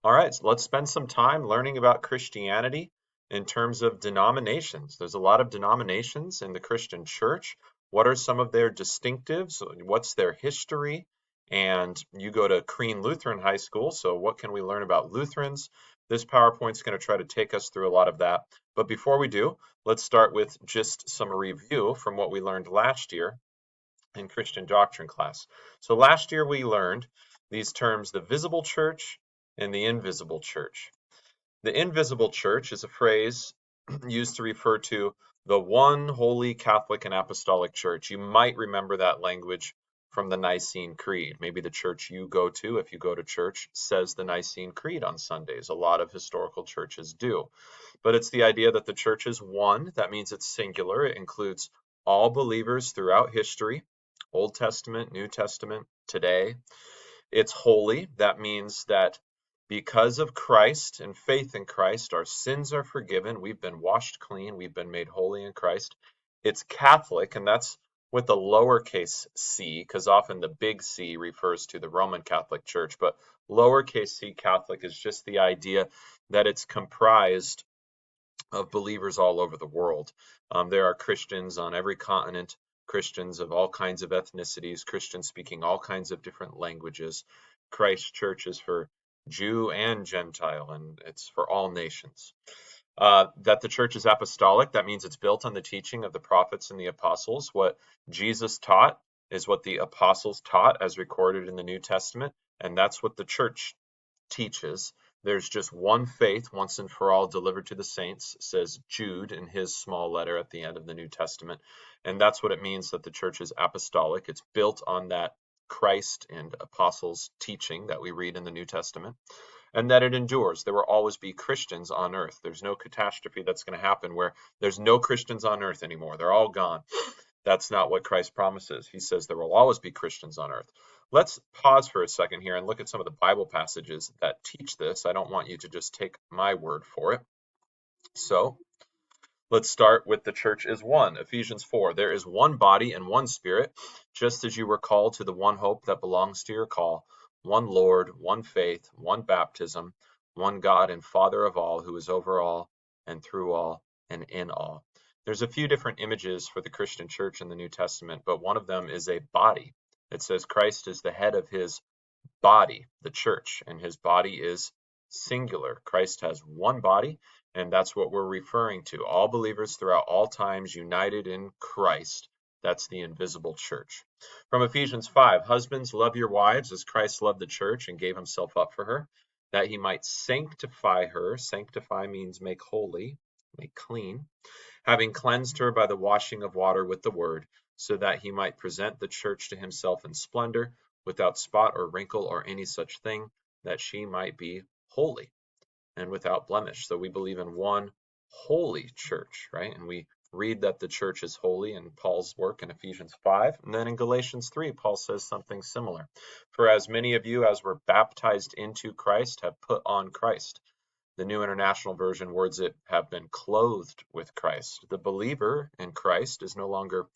All right, so let's spend some time learning about Christianity in terms of denominations. There's a lot of denominations in the Christian church. What are some of their distinctives? What's their history? And you go to Crean Lutheran High School, so what can we learn about Lutherans? This PowerPoint's going to try to take us through a lot of that. But before we do, let's start with just some review from what we learned last year in Christian doctrine class. So last year we learned these terms, the visible church and the invisible church. The invisible church is a phrase used to refer to the one holy Catholic and Apostolic Church. You might remember that language from the Nicene Creed. Maybe the church you go to, if you go to church, says the Nicene Creed on Sundays. A lot of historical churches do. But it's the idea that the church is one. That means it's singular. It includes all believers throughout history, Old Testament, New Testament, today. It's holy. That means that because of Christ and faith in Christ, our sins are forgiven. We've been washed clean. We've been made holy in Christ. It's Catholic, and that's with a lowercase c, because often the big C refers to the Roman Catholic Church. But lowercase c Catholic is just the idea that it's comprised of believers all over the world. There are Christians on every continent, Christians of all kinds of ethnicities, Christians speaking all kinds of different languages. Christ Church is for Jew and Gentile, and it's for all nations. That the church is apostolic, that means it's built on the teaching of the prophets and the apostles. What Jesus taught is what the apostles taught as recorded in the New Testament, and that's what the church teaches. There's just one faith, once and for all, delivered to the saints, says Jude in his small letter at the end of the New Testament. And that's what it means that the church is apostolic. It's built on that Christ and apostles' teaching that we read in the New Testament, and that it endures. There will always be Christians on earth. There's no catastrophe that's going to happen where there's no Christians on earth anymore. They're all gone. That's not what Christ promises. He says there will always be Christians on earth. Let's pause for a second here and look at some of the Bible passages that teach this. I don't want you to just take my word for it. So let's start with the church is one. Ephesians 4. There is one body and one spirit, just as you were called to the one hope that belongs to your call, one Lord, one faith, one baptism, one God and Father of all, who is over all and through all and in all. There's a few different images for the Christian church in the New Testament, but one of them is a body. It says Christ is the head of his body, the church, and his body is singular. Christ has one body, and that's what we're referring to. All believers throughout all times united in Christ. That's the invisible church. From Ephesians 5, husbands, love your wives as Christ loved the church and gave himself up for her, that he might sanctify her. Sanctify means make holy, make clean, having cleansed her by the washing of water with the word, so that he might present the church to himself in splendor, without spot or wrinkle or any such thing, that she might be holy and without blemish. So we believe in one holy church, right? And we read that the church is holy in Paul's work in Ephesians 5. And then in Galatians 3, Paul says something similar. For as many of you as were baptized into Christ have put on Christ. The New International Version words it, have been clothed with Christ. The believer in Christ is no longer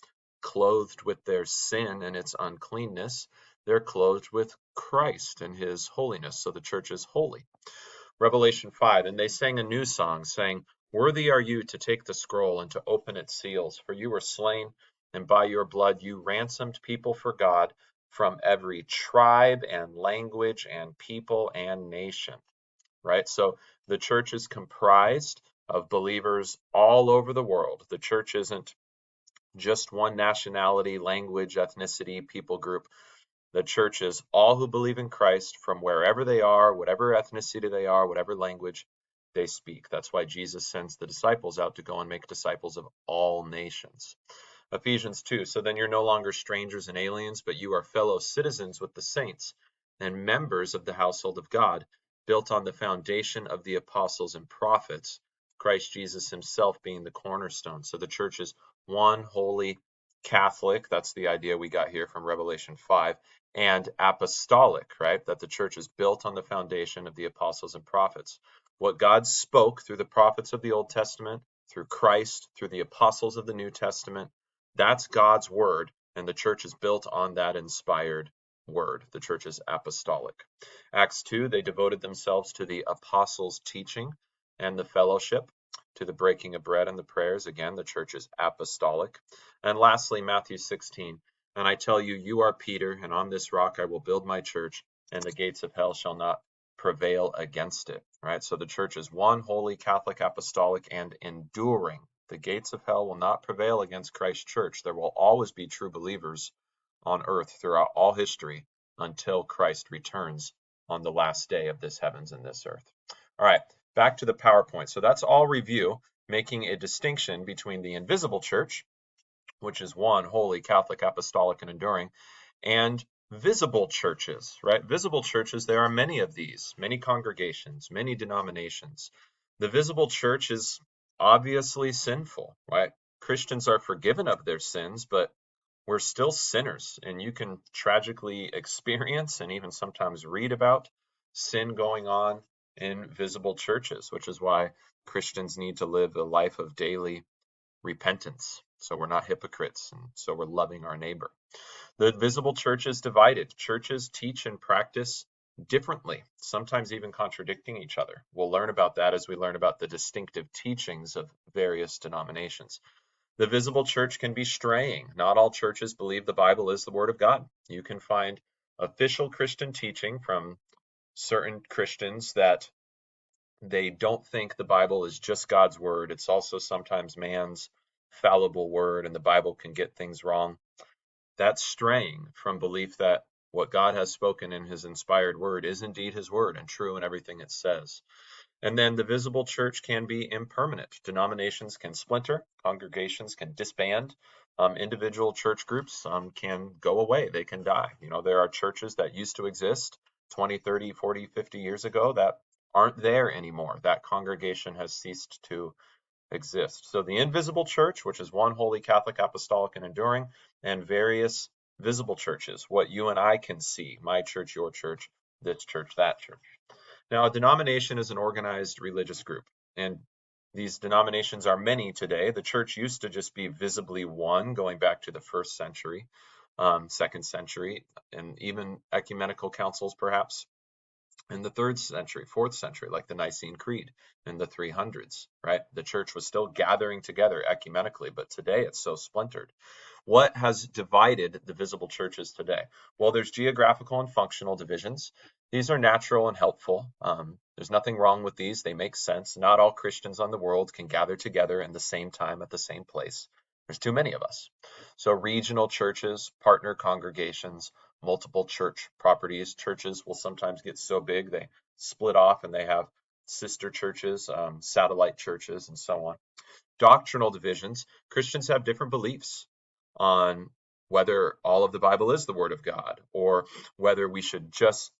clothed with their sin and its uncleanness. They're clothed with Christ and his holiness. So the church is holy. Revelation 5, and they sang a new song, saying, worthy are you to take the scroll and to open its seals, for you were slain, and by your blood you ransomed people for God from every tribe and language and people and nation. Right? So the church is comprised of believers all over the world. The church isn't just one nationality, language, ethnicity, people group. The church is all who believe in Christ from wherever they are, whatever ethnicity they are, whatever language they speak. That's why Jesus sends the disciples out to go and make disciples of all nations. Ephesians 2, so then you're no longer strangers and aliens, but you are fellow citizens with the saints and members of the household of God, built on the foundation of the apostles and prophets, Christ Jesus himself being the cornerstone. So the church is one holy Catholic. That's the idea we got here from Revelation 5. And apostolic, right? That the church is built on the foundation of the apostles and prophets. What God spoke through the prophets of the Old Testament, through Christ, through the apostles of the New Testament, that's God's word, and the church is built on that inspired word. The church is apostolic. Acts 2, they devoted themselves to the apostles' teaching and the fellowship, to the breaking of bread and the prayers. Again, the church is apostolic. And lastly, Matthew 16, and I tell you, you are Peter, and on this rock I will build my church, and the gates of hell shall not prevail against it. Right? So the church is one, holy, Catholic, apostolic, and enduring. The gates of hell will not prevail against Christ's church. There will always be true believers on earth throughout all history until Christ returns on the last day of this heavens and this earth. All right, back to the PowerPoint. So that's all review, making a distinction between the invisible church, which is one, holy, Catholic, apostolic, and enduring, and visible churches, right? Visible churches, there are many of these, many congregations, many denominations. The visible church is obviously sinful, right? Christians are forgiven of their sins, but we're still sinners, and you can tragically experience and even sometimes read about sin going on in visible churches, which is why Christians need to live a life of daily repentance. So we're not hypocrites, and so we're loving our neighbor. The visible church is divided. Churches teach and practice differently, sometimes even contradicting each other. We'll learn about that as we learn about the distinctive teachings of various denominations. The visible church can be straying. Not all churches believe the Bible is the Word of God. You can find official Christian teaching from certain Christians that they don't think the Bible is just God's Word. It's also sometimes man's fallible word, and the Bible can get things wrong. That's straying from belief that what God has spoken in His inspired Word is indeed His Word and true in everything it says. And then the visible church can be impermanent. Denominations can splinter, congregations can disband, individual church groups can go away, they can die. You know, there are churches that used to exist 20, 30, 40, 50 years ago that aren't there anymore. That congregation has ceased to exist. So the invisible church, which is one, holy, Catholic, apostolic, and enduring, and various visible churches, what you and I can see, my church, your church, this church, that church. Now, a denomination is an organized religious group, and these denominations are many today. The church used to just be visibly one, going back to the first century, second century, and even ecumenical councils, perhaps in the third century, fourth century, like the Nicene Creed in the 300s, right? The church was still gathering together ecumenically, but today it's so splintered. What has divided the visible churches today? Well, there's geographical and functional divisions. These are natural and helpful. There's nothing wrong with these. They make sense. Not all Christians on the world can gather together in the same time at the same place. There's too many of us. So regional churches, partner congregations, multiple church properties. Churches will sometimes get so big they split off and they have sister churches, satellite churches, and so on. Doctrinal divisions. Christians have different beliefs on whether all of the Bible is the Word of God, or whether we should just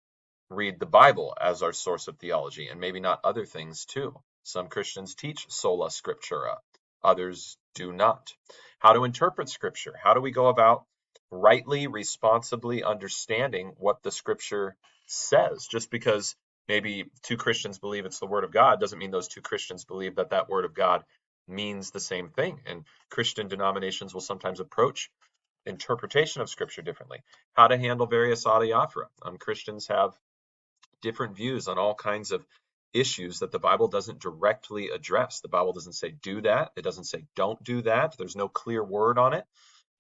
read the Bible as our source of theology, and maybe not other things too. Some Christians teach sola scriptura, others do not. How to interpret Scripture? How do we go about rightly, responsibly understanding what the Scripture says? Just because maybe two Christians believe it's the Word of God doesn't mean those two Christians believe that that Word of God means the same thing. And Christian denominations will sometimes approach interpretation of Scripture differently. How to handle various adiaphora. Christians have different views on all kinds of issues that the Bible doesn't directly address. The Bible doesn't say do that. It doesn't say don't do that. There's no clear word on it.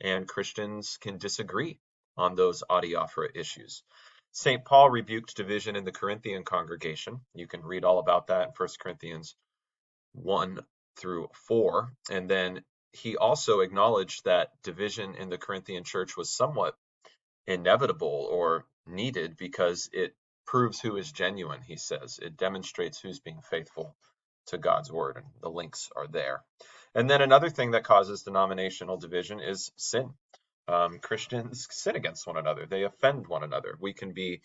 And Christians can disagree on those adiaphora issues. St. Paul rebuked division in the Corinthian congregation. You can read all about that in 1 Corinthians 1 through 4. And then he also acknowledged that division in the Corinthian church was somewhat inevitable or needed because it proves who is genuine, he says. It demonstrates who's being faithful to God's word, and the links are there. And then another thing that causes denominational division is sin. Christians sin against one another. They offend one another. We can be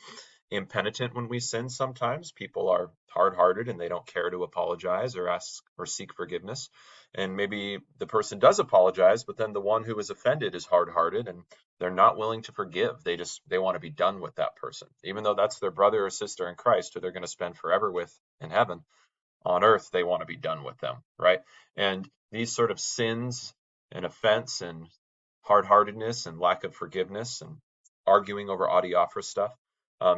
impenitent when we sin sometimes. People are hard-hearted and they don't care to apologize or ask or seek forgiveness. And maybe the person does apologize, but then the one who is offended is hard-hearted and they're not willing to forgive. They want to be done with that person, even though that's their brother or sister in Christ who they're going to spend forever with in heaven. On earth, they want to be done with them, right? And these sort of sins and offense and hard-heartedness and lack of forgiveness and arguing over adiaphora stuff.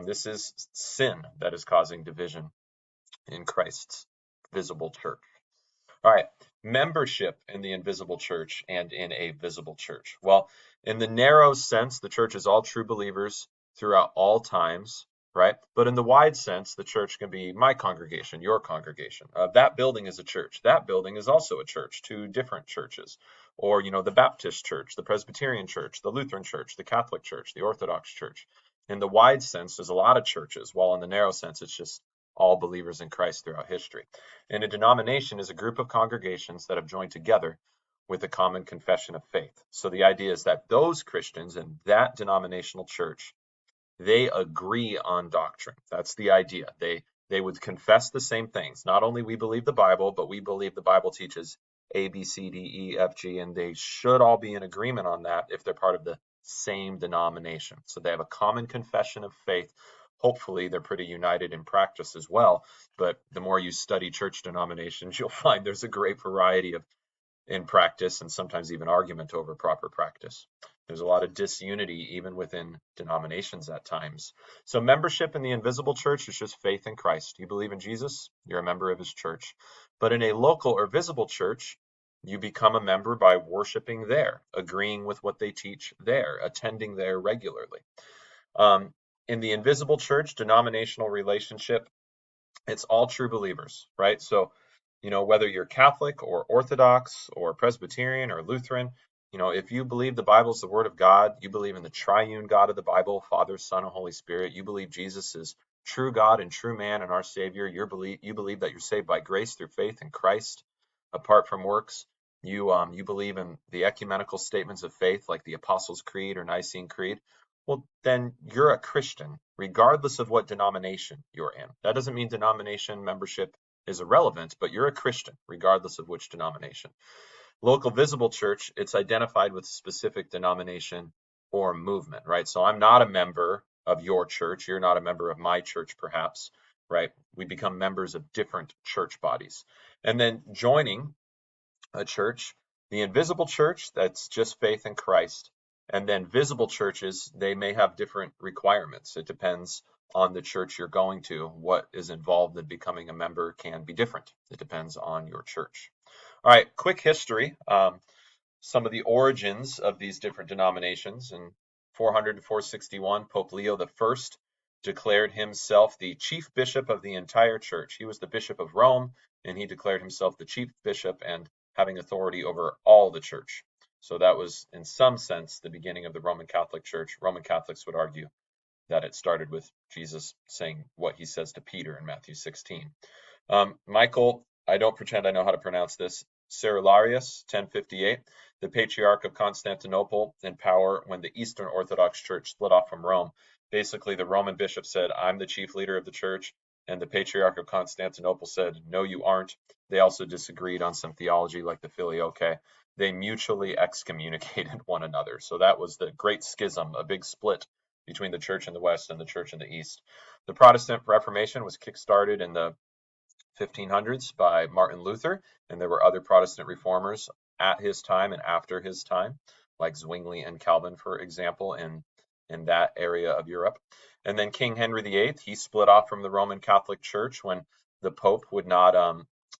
This is sin that is causing division in Christ's visible church. All right, membership in the invisible church and in a visible church. Well, in the narrow sense, the church is all true believers throughout all times, right? But in the wide sense, the church can be my congregation, your congregation. That building is a church. That building is also a church, two different churches. Or, the Baptist church, the Presbyterian church, the Lutheran church, the Catholic church, the Orthodox church. In the wide sense, there's a lot of churches, while in the narrow sense, it's just all believers in Christ throughout history. And a denomination is a group of congregations that have joined together with a common confession of faith. So the idea is that those Christians in that denominational church, they agree on doctrine. That's the idea. They would confess the same things. Not only we believe the Bible, but we believe the Bible teaches A, B, C, D, E, F, G, and they should all be in agreement on that if they're part of the same denomination. So they have a common confession of faith. Hopefully, they're pretty united in practice as well. But the more you study church denominations, you'll find there's a great variety in practice and sometimes even argument over proper practice. There's a lot of disunity even within denominations at times. So membership in the invisible church is just faith in Christ. You believe in Jesus, you're a member of his church. But in a local or visible church, you become a member by worshiping there, agreeing with what they teach there, attending there regularly. In the invisible church, denominational relationship, it's all true believers, right? So, whether you're Catholic or Orthodox or Presbyterian or Lutheran, if you believe the Bible is the Word of God, you believe in the triune God of the Bible, Father, Son, and Holy Spirit, you believe Jesus is true God and true man and our Savior, you believe that you're saved by grace through faith in Christ, apart from works. You believe in the ecumenical statements of faith like the Apostles' Creed or Nicene Creed. Well, then you're a Christian, regardless of what denomination you're in. That doesn't mean denomination membership is irrelevant, but you're a Christian, regardless of which denomination. Local visible church, it's identified with a specific denomination or movement, right? So I'm not a member of your church. You're not a member of my church, perhaps, right? We become members of different church bodies. And then joining a church, the invisible church, that's just faith in Christ. And then visible churches, they may have different requirements. It depends on the church you're going to. What is involved in becoming a member can be different. It depends on your church. All right, quick history. Some of the origins of these different denominations. In 400 to 461, Pope Leo I declared himself the chief bishop of the entire church. He was the bishop of Rome, and he declared himself the chief bishop and having authority over all the church. So that was, in some sense, the beginning of the Roman Catholic Church. Roman Catholics would argue that it started with Jesus saying what he says to Peter in Matthew 16. Michael, I don't pretend I know how to pronounce this, Cerularius, 1058, the Patriarch of Constantinople, in power when the Eastern Orthodox Church split off from Rome. Basically, the Roman bishop said, I'm the chief leader of the church, and the Patriarch of Constantinople said, no, you aren't. They also disagreed on some theology like the Filioque. They mutually excommunicated one another. So that was the Great Schism, a big split between the church in the West and the church in the East. The Protestant Reformation was kickstarted in the 1500s by Martin Luther, and there were other Protestant reformers at his time and after his time, like Zwingli and Calvin, for example, in that area of Europe. And then King Henry VIII, he split off from the Roman Catholic Church when the Pope would not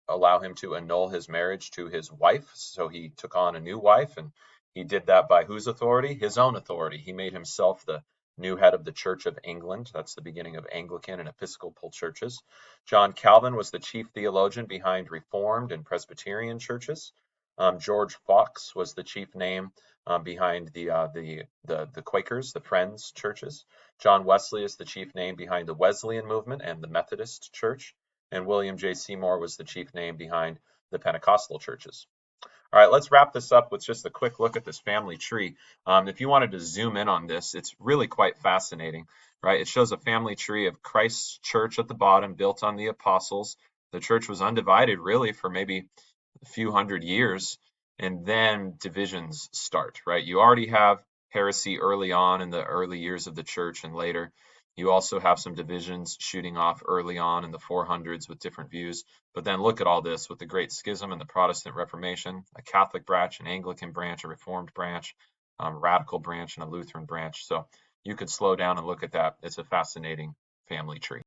allow him to annul his marriage to his wife, so he took on a new wife, and he did that by whose authority? His own authority. He made himself the new head of the Church of England. That's the beginning of Anglican and Episcopal churches. John Calvin was the chief theologian behind Reformed and Presbyterian churches. George Fox was the chief name behind the Quakers, the Friends churches. John Wesley is the chief name behind the Wesleyan movement and the Methodist Church. And William J. Seymour was the chief name behind the Pentecostal churches. All right, let's wrap this up with just a quick look at this family tree. If you wanted to zoom in on this, it's really quite fascinating, right? It shows a family tree of Christ's church at the bottom, built on the apostles. The church was undivided really for maybe a few hundred years, and then divisions start, right? You already have heresy early on in the early years of the church and later. You also have some divisions shooting off early on in the 400s with different views. But then look at all this with the Great Schism and the Protestant Reformation, a Catholic branch, an Anglican branch, a Reformed branch, radical branch, and a Lutheran branch. So you could slow down and look at that. It's a fascinating family tree.